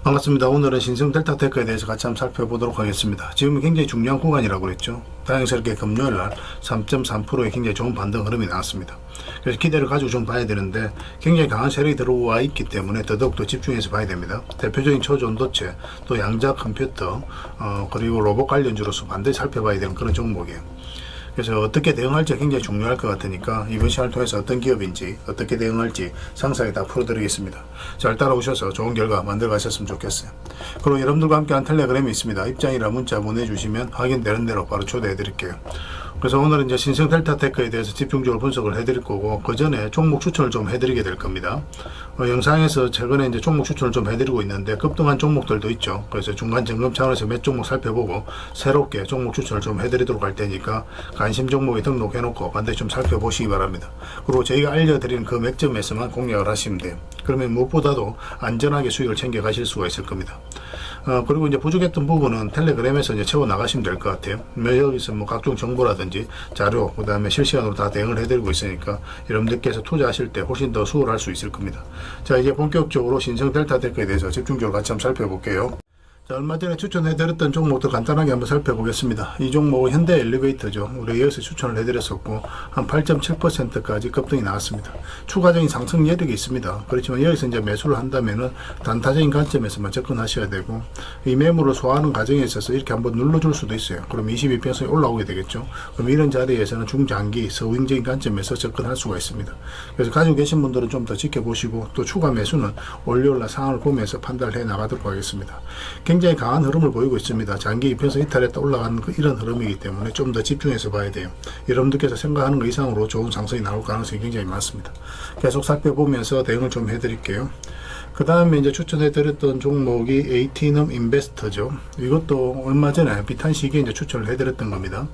반갑습니다. 오늘은 신성 델타테크에 대해서 같이 한번 살펴보도록 하겠습니다. 지금 굉장히 중요한 구간이라고 그랬죠. 다행스럽게 금요일날 3.3%의 굉장히 좋은 반등 흐름이 나왔습니다. 그래서 기대를 가지고 좀 봐야 되는데 굉장히 강한 세력이 들어와 있기 때문에 더더욱더 집중해서 봐야 됩니다. 대표적인 초전도체, 또 양자 컴퓨터, 그리고 로봇 관련주로서 반드시 살펴봐야 되는 그런 종목이에요. 그래서 어떻게 대응할지 굉장히 중요할 것 같으니까 이번 시간을 통해서 어떤 기업인지 어떻게 대응할지 상세하게 다 풀어드리겠습니다. 잘 따라오셔서 좋은 결과 만들어 가셨으면 좋겠어요. 그리고 여러분들과 함께한 텔레그램이 있습니다. 입장이라 문자 보내주시면 확인되는 대로 바로 초대해 드릴게요. 그래서 오늘은 이제 신성 델타테크에 대해서 집중적으로 분석을 해드릴 거고, 그 전에 종목 추천을 좀 해드리게 될 겁니다. 영상에서 최근에 이제 종목 추천을 좀 해드리고 있는데 급등한 종목들도 있죠. 그래서 중간 점검 차원에서 몇 종목 살펴보고 새롭게 종목 추천을 좀 해드리도록 할 테니까 관심 종목에 등록해놓고 반드시 좀 살펴보시기 바랍니다. 그리고 저희가 알려드리는 그 맥점에서만 공략을 하시면 돼요. 그러면 무엇보다도 안전하게 수익을 챙겨 가실 수가 있을 겁니다. 그리고 이제 부족했던 부분은 텔레그램에서 이제 채워 나가시면 될 것 같아요. 여기서 뭐 각종 정보라든지 자료, 그 다음에 실시간으로 다 대응을 해드리고 있으니까 여러분들께서 투자하실 때 훨씬 더 수월할 수 있을 겁니다. 자, 이제 본격적으로 신성 델타테크에 대해서 집중적으로 같이 한번 살펴볼게요. 자, 얼마 전에 추천해드렸던 종목도 간단하게 한번 살펴보겠습니다. 이 종목은 현대 엘리베이터죠. 우리 여기서 추천을 해드렸었고 한 8.7%까지 급등이 나왔습니다. 추가적인 상승 여력이 있습니다. 그렇지만 여기서 이제 매수를 한다면은 단타적인 관점에서만 접근하셔야 되고, 이 매물을 소화하는 과정에 있어서 이렇게 한번 눌러줄 수도 있어요. 그럼 22평선이 올라오게 되겠죠. 그럼 이런 자리에서는 중장기 서윙적인 관점에서 접근할 수가 있습니다. 그래서 가지고 계신 분들은 좀 더 지켜보시고, 또 추가 매수는 월요일날 상황을 보면서 판단을 해 나가도록 하겠습니다. 굉장히 강한 흐름을 보이고 있습니다. 장기 이평선 이탈했다 올라가는 이런 흐름이기 때문에 좀 더 집중해서 봐야 돼요. 여러분들께서 생각하는 것 이상으로 좋은 상승이 나올 가능성이 굉장히 많습니다. 계속 살펴보면서 대응을 좀 해드릴게요. 그 다음에 이제 추천해드렸던 종목이 에이티넘 인베스터죠. 이것도 얼마 전에 비탄 시기에 이제 추천을 해드렸던 겁니다.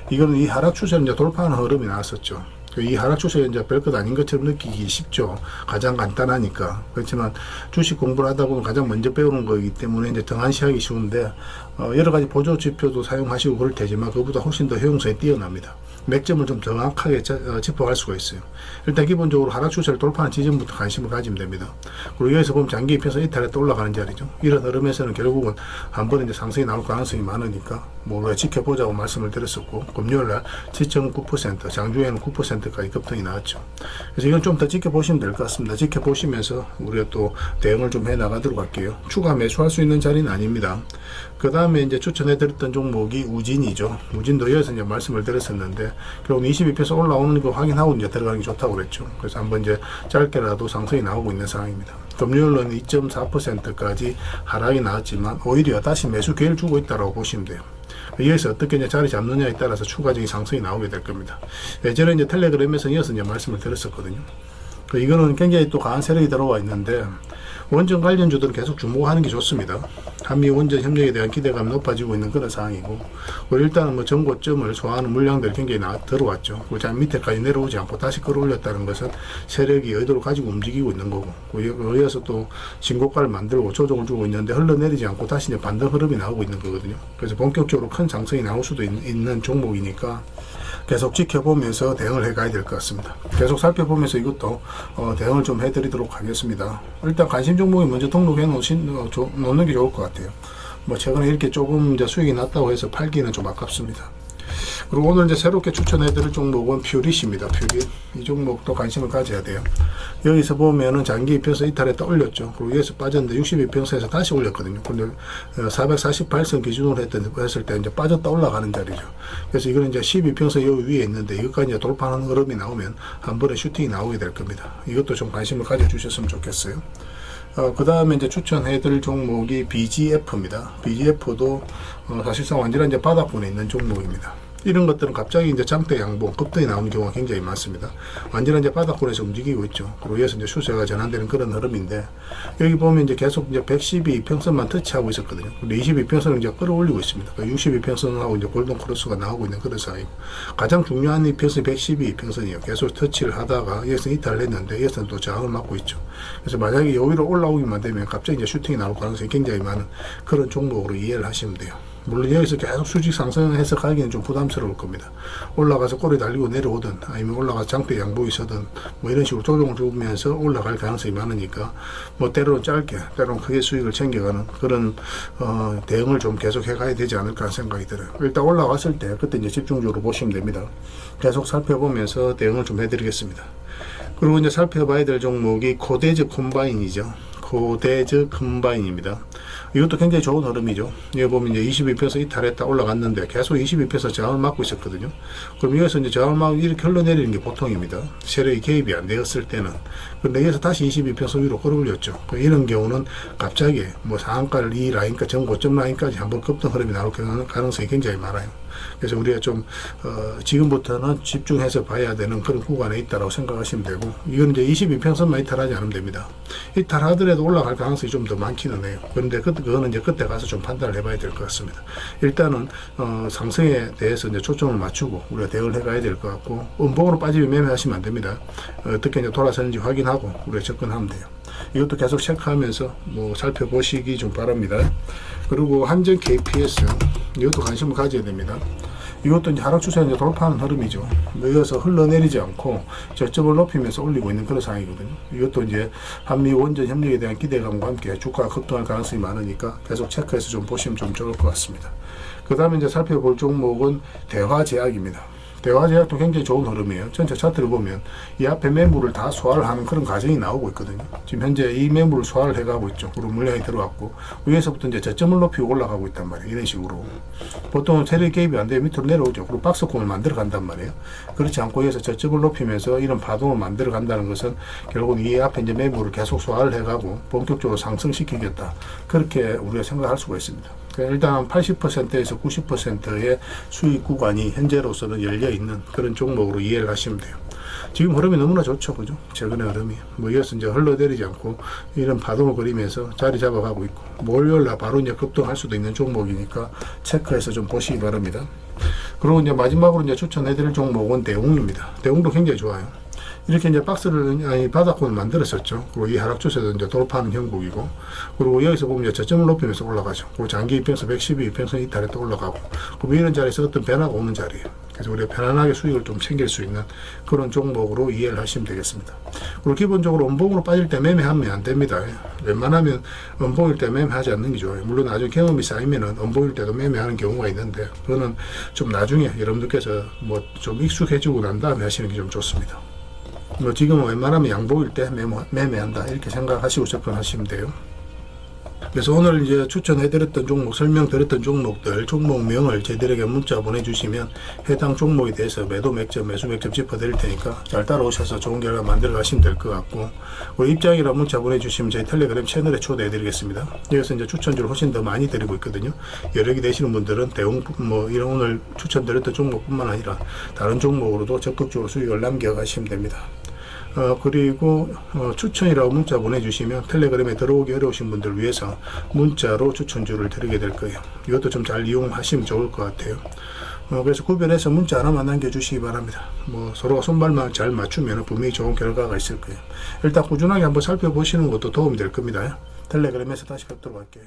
이거는 이 하락 추세를 이제 돌파하는 흐름이 나왔었죠. 이 하락 추세가 이제 별것 아닌 것처럼 느끼기 쉽죠. 가장 간단하니까. 그렇지만 주식 공부를 하다 보면 가장 먼저 배우는 거이기 때문에 이제 등한시하기 쉬운데, 여러 가지 보조 지표도 사용하시고 그럴 테지만 그보다 훨씬 더 효용성이 뛰어납니다. 맥점을 좀 정확하게 짚어갈 수가 있어요. 일단 기본적으로 하락 추세를 돌파하는 지점부터 관심을 가지면 됩니다. 그리고 여기서 보면 장기 이평선 이탈했다 올라가는 자리죠. 이런 흐름에서는 결국은 한번 이제 상승이 나올 가능성이 많으니까 뭐 지켜보자고 말씀을 드렸었고, 금요일날 7.9%, 장중에는 9%까지 급등이 나왔죠. 그래서 이건 좀 더 지켜보시면 될 것 같습니다. 지켜보시면서 우리가 또 대응을 좀 해 나가도록 할게요. 추가 매수할 수 있는 자리는 아닙니다. 그 다음에 이제 추천해드렸던 종목이 우진이죠. 우진도 여기서 이제 말씀을 드렸었는데, 결국 22%에서 올라오는 거 확인하고 이제 들어가는 게 좋다고 그랬죠. 그래서 한번 이제 짧게라도 상승이 나오고 있는 상황입니다. 금요일은 2.4%까지 하락이 나왔지만 오히려 다시 매수 기회를 주고 있다고 보시면 돼요. 여기서 어떻게 이제 자리 잡느냐에 따라서 추가적인 상승이 나오게 될 겁니다. 예전에 이제 텔레그램에서 이어서 이제 말씀을 드렸었거든요. 이거는 굉장히 또 강한 세력이 들어와 있는데, 원전 관련주들은 계속 주목하는 게 좋습니다. 한미 원전 협력에 대한 기대감이 높아지고 있는 그런 상황이고, 일단은 뭐 전고점을 소화하는 물량들이 굉장히 들어왔죠. 그 밑에까지 내려오지 않고 다시 끌어올렸다는 것은 세력이 의도를 가지고 움직이고 있는 거고, 여기서 또 신고가를 만들고 조정을 주고 있는데 흘러내리지 않고 다시 이제 반등 흐름이 나오고 있는 거거든요. 그래서 본격적으로 큰 상승이 나올 수도 있는 종목이니까 계속 지켜보면서 대응을 해가야 될 것 같습니다. 계속 살펴보면서 이것도 대응을 좀 해드리도록 하겠습니다. 일단 관심 종목이 먼저 등록해 놓는 게 좋을 것 같아요. 뭐 최근에 이렇게 조금 이제 수익이 났다고 해서 팔기는 좀 아깝습니다. 그리고 오늘 이제 새롭게 추천해드릴 종목은 퓨릿입니다. 퓨릿. 이 종목도 관심을 가져야 돼요. 여기서 보면은 장기 이평선 이탈했다 올렸죠. 그리고 여기서 빠졌는데 62평선에서 다시 올렸거든요. 근데 448선 기준으로 했을 때 이제 빠졌다 올라가는 자리죠. 그래서 이거는 이제 12평선 여기 위에 있는데 이것까지 이제 돌파하는 흐름이 나오면 한 번에 슈팅이 나오게 될 겁니다. 이것도 좀 관심을 가져주셨으면 좋겠어요. 그 다음에 이제 추천해드릴 종목이 BGF입니다. BGF도 사실상 완전히 이제 바닥권에 있는 종목입니다. 이런 것들은 갑자기 이제 장대 양봉, 급등이 나오는 경우가 굉장히 많습니다. 완전히 이제 바닥권에서 움직이고 있죠. 그리고 여기서 이제 추세가 전환되는 그런 흐름인데, 여기 보면 이제 계속 이제 112평선만 터치하고 있었거든요. 근데 22평선을 이제 끌어올리고 있습니다. 62평선하고 이제 골든 크로스가 나오고 있는 그런 사이고, 가장 중요한 이평선이 112평선이에요. 계속 터치를 하다가 여기서 이탈을 했는데, 여기서는 또 저항을 맞고 있죠. 그래서 만약에 여기로 올라오기만 되면 갑자기 이제 슈팅이 나올 가능성이 굉장히 많은 그런 종목으로 이해를 하시면 돼요. 물론 여기서 계속 수직 상승해서 가기는 좀 부담스러울 겁니다. 올라가서 꼬리 달리고 내려오든 아니면 올라가서 장대 양복이 서든 뭐 이런 식으로 조정을 주면서 올라갈 가능성이 많으니까 뭐 때로는 짧게 때로는 크게 수익을 챙겨가는 그런 대응을 좀 계속 해가야 되지 않을까 생각이 들어요. 일단 올라갔을 때 그때 이제 집중적으로 보시면 됩니다. 계속 살펴보면서 대응을 좀 해드리겠습니다. 그리고 이제 살펴봐야 될 종목이 코데즈 콤바인이죠. 코데즈 콤바인입니다. 이것도 굉장히 좋은 흐름이죠. 여기 보면 이제 22%에서 이탈했다 올라갔는데 계속 22%에서 저항을 막고 있었거든요. 그럼 여기서 이제 저항을 막고 이렇게 흘러내리는 게 보통입니다. 세력이 개입이 안 되었을 때는. 그런데 여기서 다시 22% 위로 끌어올렸죠. 이런 경우는 갑자기 뭐 상한가를 이 라인까지 전 고점 라인까지 한번 급등 흐름이 나올 가능성이 굉장히 많아요. 그래서 우리가 좀 지금부터는 집중해서 봐야 되는 그런 구간에 있다고 생각하시면 되고, 이건 이제 22평선만 이탈하지 않으면 됩니다. 이탈하더라도 올라갈 가능성이 좀 더 많기는 해요. 그런데 그거는 이제 그때 가서 좀 판단을 해봐야 될 것 같습니다. 일단은 상승에 대해서 이제 초점을 맞추고 우리가 대응을 해가야 될 것 같고, 음봉으로 빠지면 매매하시면 안 됩니다. 어떻게 이제 돌아서는지 확인하고 우리가 접근하면 돼요. 이것도 계속 체크하면서 뭐 살펴보시기 좀 바랍니다. 그리고 한전 KPS, 이것도 관심을 가져야 됩니다. 이것도 이제 하락 추세에 이제 돌파하는 흐름이죠. 이어서 흘러내리지 않고 저점을 높이면서 올리고 있는 그런 상황이거든요. 이것도 이제 한미 원전 협력에 대한 기대감과 함께 주가가 급등할 가능성이 많으니까 계속 체크해서 좀 보시면 좀 좋을 것 같습니다. 그 다음에 이제 살펴볼 종목은 대화제약입니다. 대화제약도 굉장히 좋은 흐름이에요. 전체 차트를 보면 이 앞에 매물을 다 소화를 하는 그런 과정이 나오고 있거든요. 지금 현재 이 매물을 소화를 해가고 있죠. 그리고 물량이 들어왔고 위에서부터 이제 저점을 높이고 올라가고 있단 말이에요. 이런 식으로 보통 세력 개입이 안 되면 밑으로 내려오죠. 그리고 박스권을 만들어 간단 말이에요. 그렇지 않고 여기서 저점을 높이면서 이런 파동을 만들어 간다는 것은 결국은 이 앞에 이제 매물을 계속 소화를 해가고 본격적으로 상승시키겠다, 그렇게 우리가 생각할 수가 있습니다. 일단 80%에서 90%의 수익 구간이 현재로서는 열려 있는 그런 종목으로 이해를 하시면 돼요. 지금 흐름이 너무나 좋죠, 그죠? 최근의 흐름이 뭐 이어서 이제 흘러내리지 않고 이런 파동을 그리면서 자리 잡아가고 있고, 월요일날 바로 이제 급등할 수도 있는 종목이니까 체크해서 좀 보시기 바랍니다. 그리고 이제 마지막으로 이제 추천해드릴 종목은 대웅입니다. 대웅도 굉장히 좋아요. 이렇게 이제 박스를, 바닥권을 만들었었죠. 그리고 이 하락 추세도 이제 돌파하는 형국이고, 그리고 여기서 보면 이제 저점을 높이면서 올라가죠. 그리고 장기 이평선 112 이평선 이탈했다 올라가고, 그리고 이런 자리에서 어떤 변화가 오는 자리예요. 그래서 우리가 편안하게 수익을 좀 챙길 수 있는 그런 종목으로 이해를 하시면 되겠습니다. 그리고 기본적으로 음봉으로 빠질 때 매매하면 안 됩니다. 웬만하면 음봉일 때 매매하지 않는 게 좋아요. 물론 나중에 경험이 쌓이면은 음봉일 때도 매매하는 경우가 있는데, 그거는 좀 나중에 여러분들께서 뭐 좀 익숙해지고 난 다음에 하시는 게 좀 좋습니다. 뭐 지금은 웬만하면 양보일 때 매매한다, 이렇게 생각하시고 접근하시면 돼요. 그래서 오늘 이제 추천해드렸던 종목, 설명드렸던 종목들, 종목명을 저희들에게 문자 보내주시면 해당 종목에 대해서 매도 맥점, 매수 맥점 짚어드릴 테니까 잘 따라오셔서 좋은 결과 만들어 가시면 될 것 같고, 우리 입장이라 문자 보내주시면 저희 텔레그램 채널에 초대해드리겠습니다. 여기서 이제 추천주를 훨씬 더 많이 드리고 있거든요. 여력이 되시는 분들은 대웅, 뭐 이런 오늘 추천드렸던 종목뿐만 아니라 다른 종목으로도 적극적으로 수익을 남겨가시면 됩니다. 그리고 추천이라고 문자 보내주시면 텔레그램에 들어오기 어려우신 분들 위해서 문자로 추천주를 드리게 될 거예요. 이것도 좀 잘 이용하시면 좋을 것 같아요. 그래서 구별해서 문자 하나만 남겨주시기 바랍니다. 뭐 서로가 손발만 잘 맞추면 분명히 좋은 결과가 있을 거예요. 일단 꾸준하게 한번 살펴보시는 것도 도움이 될 겁니다. 텔레그램에서 다시 뵙도록 할게요.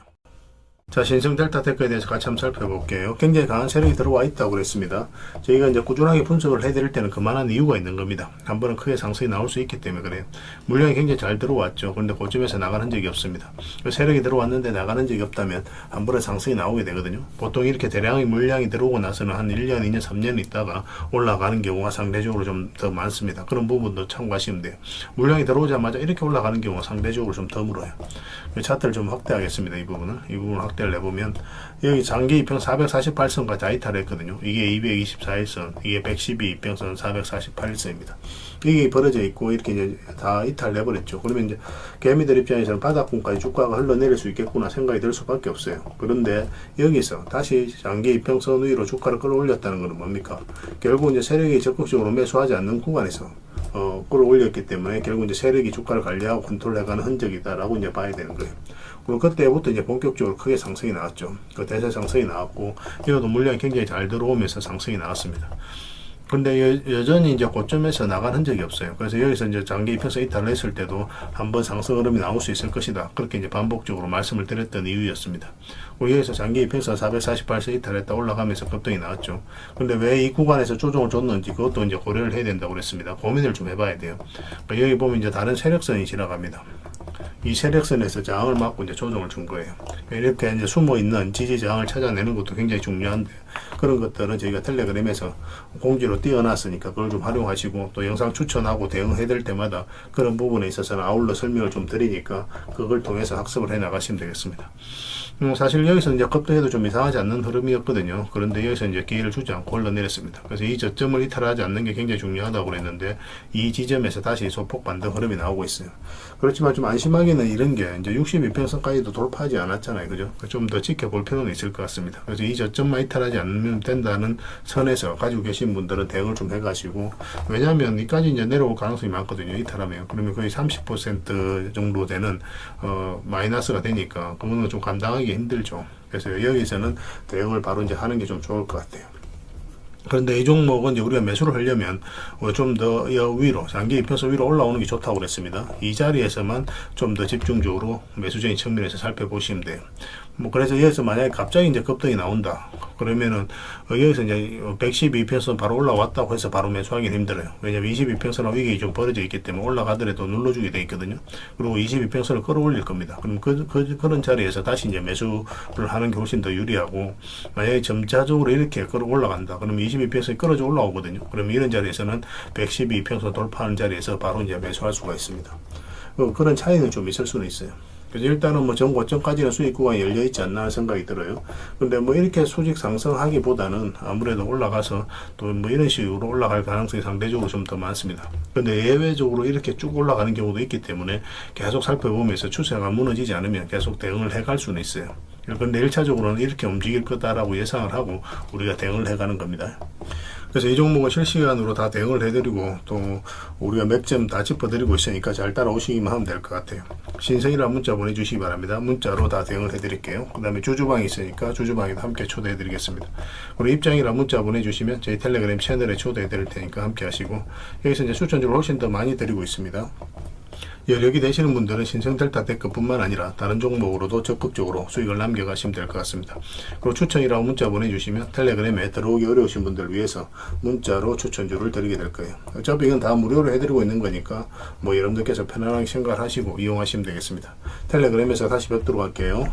자, 신성 델타 테크에 대해서 같이 한번 살펴볼게요. 굉장히 강한 세력이 들어와 있다고 그랬습니다. 저희가 이제 꾸준하게 분석을 해드릴 때는 그만한 이유가 있는 겁니다. 한 번은 크게 상승이 나올 수 있기 때문에 그래요. 물량이 굉장히 잘 들어왔죠. 그런데 고점에서 나가는 적이 없습니다. 세력이 들어왔는데 나가는 적이 없다면 한 번은 상승이 나오게 되거든요. 보통 이렇게 대량의 물량이 들어오고 나서는 한 1년, 2년, 3년 있다가 올라가는 경우가 상대적으로 좀 더 많습니다. 그런 부분도 참고하시면 돼요. 물량이 들어오자마자 이렇게 올라가는 경우가 상대적으로 좀 드물어요. 차트를 좀 확대하겠습니다. 이 부분을 확대를 해보면 여기 장기 이평 448선까지 다 이탈했거든요. 이게 224일선, 이게 112 이평선 448일선입니다. 이게 벌어져 있고 이렇게 이제 다 이탈내버렸죠. 그러면 이제 개미들 입장에서는 바닥권까지 주가가 흘러내릴 수 있겠구나 생각이 들 수밖에 없어요. 그런데 여기서 다시 장기 이평선 위로 주가를 끌어올렸다는 것은 뭡니까? 결국 이제 세력이 적극적으로 매수하지 않는 구간에서 끌어올렸기 때문에 결국 이제 세력이 주가를 관리하고 컨트롤해가는 흔적이다라고 이제 봐야 되는 거예요. 그리고 그때부터 이제 본격적으로 크게 상승이 나왔죠. 그 대세 상승이 나왔고, 이것도 물량이 굉장히 잘 들어오면서 상승이 나왔습니다. 근데 여전히 이제 고점에서 나간 흔적이 없어요. 그래서 여기서 이제 장기 이평선 이탈을 했을 때도 한번 상승 흐름이 나올 수 있을 것이다. 그렇게 이제 반복적으로 말씀을 드렸던 이유였습니다. 여기서 장기 이평선 448선 이탈했다 올라가면서 급등이 나왔죠. 근데 왜 이 구간에서 조정을 줬는지 그것도 이제 고려를 해야 된다고 그랬습니다. 고민을 좀 해봐야 돼요. 그러니까 여기 보면 이제 다른 세력선이 지나갑니다. 이 세력선에서 저항을 맞고 이제 조정을 준 거예요. 이렇게 이제 숨어 있는 지지 저항을 찾아내는 것도 굉장히 중요한데, 그런 것들은 저희가 텔레그램에서 공지로 띄워놨으니까 그걸 좀 활용하시고, 또 영상 추천하고 대응해야 될 때마다 그런 부분에 있어서는 아울러 설명을 좀 드리니까 그걸 통해서 학습을 해 나가시면 되겠습니다. 사실 여기서 이제 급등해도 좀 이상하지 않는 흐름이었거든요. 그런데 여기서 이제 기회를 주지 않고 흘러내렸습니다. 그래서 이 저점을 이탈하지 않는 게 굉장히 중요하다고 그랬는데, 이 지점에서 다시 소폭 반등 흐름이 나오고 있어요. 그렇지만 좀 안심하기는 이런 게 이제 62평선까지도 돌파하지 않았잖아요. 그죠? 좀 더 지켜볼 필요는 있을 것 같습니다. 그래서 이 저점만 이탈하지 않으면 된다는 선에서 가지고 계신 분들은 대응을 좀 해가시고, 왜냐하면 이까지 이제 내려올 가능성이 많거든요. 이탈하면. 그러면 거의 30% 정도 되는 마이너스가 되니까 그거는 좀 감당하기 힘들죠. 그래서 여기서는 대응을 바로 이제 하는 게 좀 좋을 것 같아요. 그런데 이 종목은 이제 우리가 매수를 하려면 좀 더 위로, 장기 이평선 위로 올라오는 게 좋다고 그랬습니다. 이 자리에서만 좀 더 집중적으로 매수적인 측면에서 살펴보시면 돼요. 그래서 여기서 만약에 갑자기 이제 급등이 나온다. 그러면은 여기서 이제 112평선 바로 올라왔다고 해서 바로 매수하기는 힘들어요. 왜냐면 22평선하고 위격이 좀 벌어져 있기 때문에 올라가더라도 눌러주게 돼 있거든요. 그리고 22평선을 끌어올릴 겁니다. 그럼 그런 자리에서 다시 이제 매수를 하는 게 훨씬 더 유리하고, 만약에 점차적으로 이렇게 끌어 올라간다. 그러면 22평선이 끌어져 올라오거든요. 그러면 이런 자리에서는 112평선 돌파하는 자리에서 바로 이제 매수할 수가 있습니다. 그런 차이는 좀 있을 수는 있어요. 그래서 일단은 뭐 전고점까지는 수익 구간이 열려 있지 않나 하는 생각이 들어요. 근데 뭐 이렇게 수직 상승하기보다는 아무래도 올라가서 또 뭐 이런 식으로 올라갈 가능성이 상대적으로 좀 더 많습니다. 근데 예외적으로 이렇게 쭉 올라가는 경우도 있기 때문에 계속 살펴보면서 추세가 무너지지 않으면 계속 대응을 해갈 수는 있어요. 그런데 1차적으로는 이렇게 움직일 거다라고 예상을 하고 우리가 대응을 해가는 겁니다. 그래서 이 종목은 실시간으로 다 대응을 해드리고, 또 우리가 맥점 다 짚어드리고 있으니까 잘 따라오시기만 하면 될 것 같아요. 신성이라는 문자 보내주시기 바랍니다. 문자로 다 대응을 해드릴게요. 그 다음에 주주방이 있으니까 주주방에도 함께 초대해드리겠습니다. 그리고 입장이라는 문자 보내주시면 저희 텔레그램 채널에 초대해드릴 테니까 함께 하시고, 여기서 이제 추천주를 훨씬 더 많이 드리고 있습니다. 여력이 되시는 분들은 신성델타 테크뿐만 아니라 다른 종목으로도 적극적으로 수익을 남겨가시면 될 것 같습니다. 그리고 추천이라고 문자 보내주시면 텔레그램에 들어오기 어려우신 분들을 위해서 문자로 추천주를 드리게 될 거예요. 어차피 이건 다 무료로 해드리고 있는 거니까 뭐 여러분들께서 편안하게 생각하시고 이용하시면 되겠습니다. 텔레그램에서 다시 뵙도록 할게요.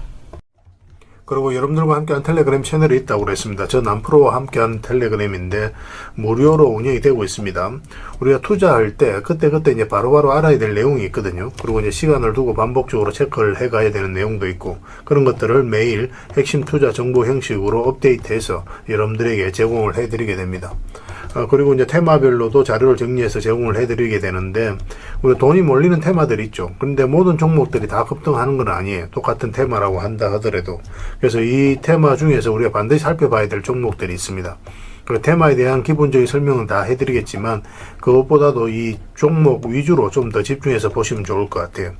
그리고 여러분들과 함께한 텔레그램 채널이 있다고 그랬습니다. 저 남프로와 함께한 텔레그램인데 무료로 운영이 되고 있습니다. 우리가 투자할 때 그때 이제 바로바로 알아야 될 내용이 있거든요. 그리고 이제 시간을 두고 반복적으로 체크를 해 가야 되는 내용도 있고, 그런 것들을 매일 핵심 투자 정보 형식으로 업데이트해서 여러분들에게 제공을 해 드리게 됩니다. 그리고 이제 테마별로도 자료를 정리해서 제공을 해드리게 되는데, 우리 돈이 몰리는 테마들이 있죠. 그런데 모든 종목들이 다 급등하는 건 아니에요. 똑같은 테마라고 한다 하더라도. 그래서 이 테마 중에서 우리가 반드시 살펴봐야 될 종목들이 있습니다. 그 테마에 대한 기본적인 설명은 다 해드리겠지만, 그것보다도 이 종목 위주로 좀 더 집중해서 보시면 좋을 것 같아요.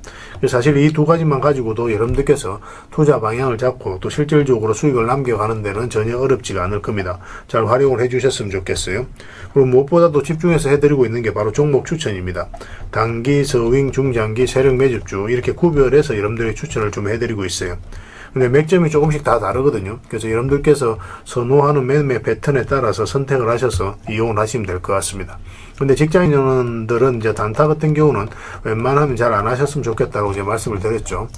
사실 이 두 가지만 가지고도 여러분들께서 투자 방향을 잡고 또 실질적으로 수익을 남겨가는 데는 전혀 어렵지가 않을 겁니다. 잘 활용을 해주셨으면 좋겠어요. 그리고 무엇보다도 집중해서 해드리고 있는 게 바로 종목 추천입니다. 단기, 서윙, 중장기, 세력 매집주 이렇게 구별해서 여러분들의 추천을 좀 해드리고 있어요. 근데 맥점이 조금씩 다 다르거든요. 그래서 여러분들께서 선호하는 매매 패턴에 따라서 선택을 하셔서 이용을 하시면 될 것 같습니다. 근데 직장인들은 이제 단타 같은 경우는 웬만하면 잘 안 하셨으면 좋겠다고 이제 말씀을 드렸죠.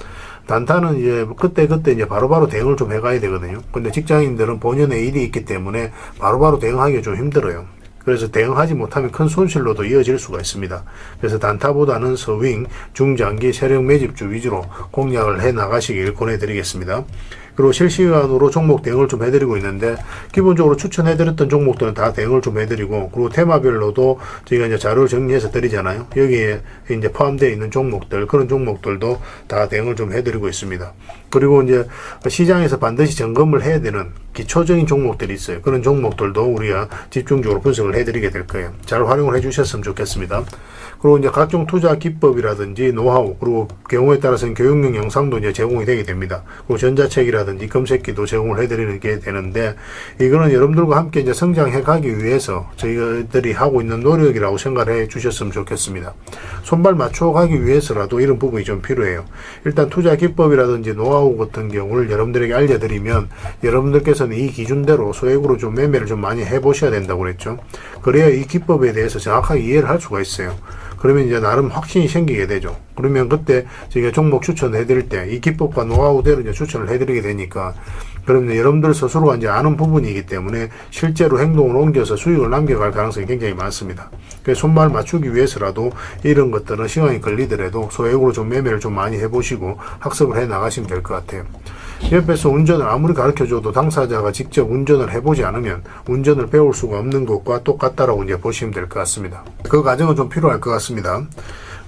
단타는 이제 그때 이제 바로바로 대응을 좀 해가야 되거든요. 근데 직장인들은 본연의 일이 있기 때문에 바로바로 대응하기가 좀 힘들어요. 그래서 대응하지 못하면 큰 손실로도 이어질 수가 있습니다. 그래서 단타보다는 서윙, 중장기, 세력 매집주 위주로 공략을 해 나가시길 권해드리겠습니다. 그리고 실시간으로 종목 대응을 좀 해드리고 있는데, 기본적으로 추천해드렸던 종목들은 다 대응을 좀 해드리고, 그리고 테마별로도 저희가 이제 자료를 정리해서 드리잖아요. 여기에 이제 포함되어 있는 종목들, 그런 종목들도 다 대응을 좀 해드리고 있습니다. 그리고 이제 시장에서 반드시 점검을 해야 되는 기초적인 종목들이 있어요. 그런 종목들도 우리가 집중적으로 분석을 해드리게 될 거예요. 잘 활용을 해주셨으면 좋겠습니다. 그리고 이제 각종 투자 기법이라든지 노하우, 그리고 경우에 따라서는 교육용 영상도 이제 제공이 되게 됩니다. 그리고 전자책이라든지 검색기도 제공을 해드리는 게 되는데, 이거는 여러분들과 함께 이제 성장해 가기 위해서 저희들이 하고 있는 노력이라고 생각을 해 주셨으면 좋겠습니다. 손발 맞춰 가기 위해서라도 이런 부분이 좀 필요해요. 일단 투자 기법이라든지 노하우 같은 경우를 여러분들에게 알려드리면, 여러분들께서는 이 기준대로 소액으로 좀 매매를 좀 많이 해보셔야 된다고 그랬죠. 그래야 이 기법에 대해서 정확하게 이해를 할 수가 있어요. 그러면 이제 나름 확신이 생기게 되죠. 그러면 그때 저희가 종목 추천을 해드릴 때 이 기법과 노하우대로 이제 추천을 해드리게 되니까, 그러면 여러분들 스스로가 이제 아는 부분이기 때문에 실제로 행동을 옮겨서 수익을 남겨갈 가능성이 굉장히 많습니다. 그래서 손발 맞추기 위해서라도 이런 것들은 시간이 걸리더라도 소액으로 좀 매매를 좀 많이 해보시고 학습을 해 나가시면 될 것 같아요. 옆에서 운전을 아무리 가르쳐줘도 당사자가 직접 운전을 해보지 않으면 운전을 배울 수가 없는 것과 똑같다라고 이제 보시면 될 것 같습니다. 그 과정은 좀 필요할 것 같습니다.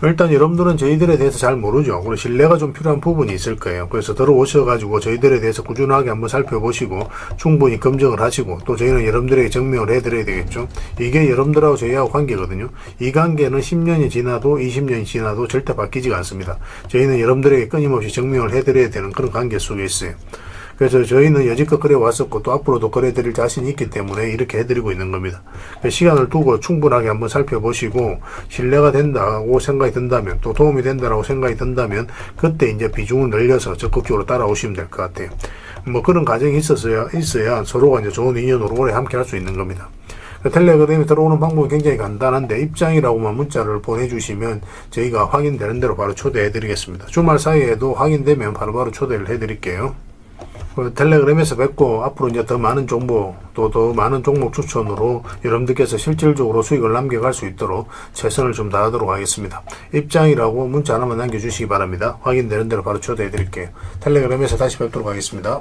일단 여러분들은 저희들에 대해서 잘 모르죠. 그리고 신뢰가 좀 필요한 부분이 있을 거예요. 그래서 들어오셔가지고 저희들에 대해서 꾸준하게 한번 살펴보시고 충분히 검증을 하시고, 또 저희는 여러분들에게 증명을 해드려야 되겠죠. 이게 여러분들하고 저희하고 관계거든요. 이 관계는 10년이 지나도 20년이 지나도 절대 바뀌지가 않습니다. 저희는 여러분들에게 끊임없이 증명을 해드려야 되는 그런 관계 속에 있어요. 그래서 저희는 여지껏 그래 왔었고 또 앞으로도 그래 드릴 자신이 있기 때문에 이렇게 해드리고 있는 겁니다. 시간을 두고 충분하게 한번 살펴보시고 신뢰가 된다고 생각이 든다면, 또 도움이 된다고 생각이 든다면 그때 이제 비중을 늘려서 적극적으로 따라오시면 될 것 같아요. 뭐 그런 과정이 있어야 서로가 이제 좋은 인연으로 오래 함께 할 수 있는 겁니다. 텔레그램에 들어오는 방법은 굉장히 간단한데, 입장이라고만 문자를 보내주시면 저희가 확인되는 대로 바로 초대해 드리겠습니다. 주말 사이에도 확인되면 바로바로 초대를 해 드릴게요. 텔레그램에서 뵙고, 앞으로 이제 더 많은 정보, 또 더 많은 종목 추천으로 여러분들께서 실질적으로 수익을 남겨갈 수 있도록 최선을 좀 다하도록 하겠습니다. 입장이라고 문자 하나만 남겨주시기 바랍니다. 확인되는 대로 바로 초대해 드릴게요. 텔레그램에서 다시 뵙도록 하겠습니다.